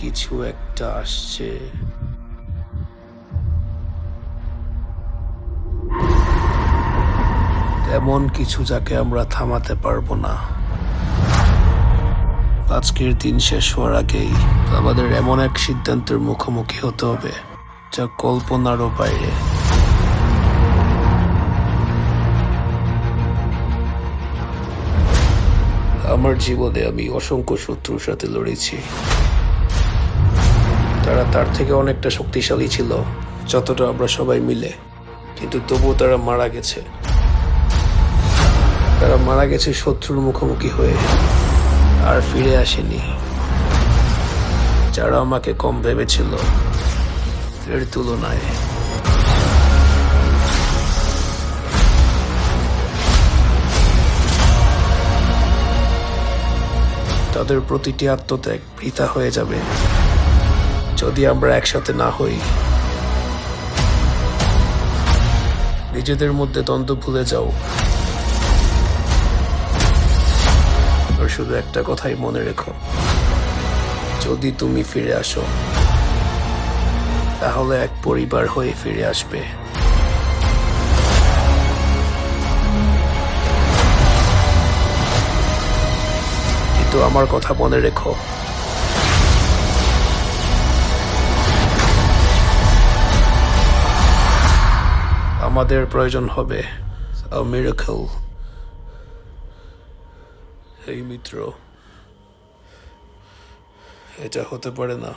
কিছু একটা আসছে। এমন কিছু যাকে আমরা থামাতে পারবো না। আজকের দিন শেষ হওয়ার আগেই আমাদের এমন এক সিদ্ধান্তের মুখোমুখি হতে হবে যা কল্পনারও বাইরে। আমার জীবনে আমি অসংখ্য শত্রুর সাথে লড়েছি। তারা তার থেকে অনেকটা শক্তিশালী ছিল যতটা আমরা সবাই মিলে, কিন্তু তবুও তারা মারা গেছে। তারা মারা গেছে শত্রুর মুখোমুখি হয়ে, আর ফিরে আসেনি। যারা আমাকে কম ভেবেছিল এর তুলনায়। তাদের প্রতিটি আত্মত্যাগ বৃথা হয়ে যাবে যদি আমরা একসাথে না হই। নিজেদের মধ্যে দ্বন্দ্ব ভুলে যাও, আর শুধু একটা কথাই মনে রেখো, যদি তুমি ফিরে আসো তাহলে এক পরিবার হয়ে ফিরে আসবে। কিন্তু আমার কথা মনে রেখো, আমাদের প্রয়োজন হবে a miracle। এই মিত্র, এটা হতে পারে না।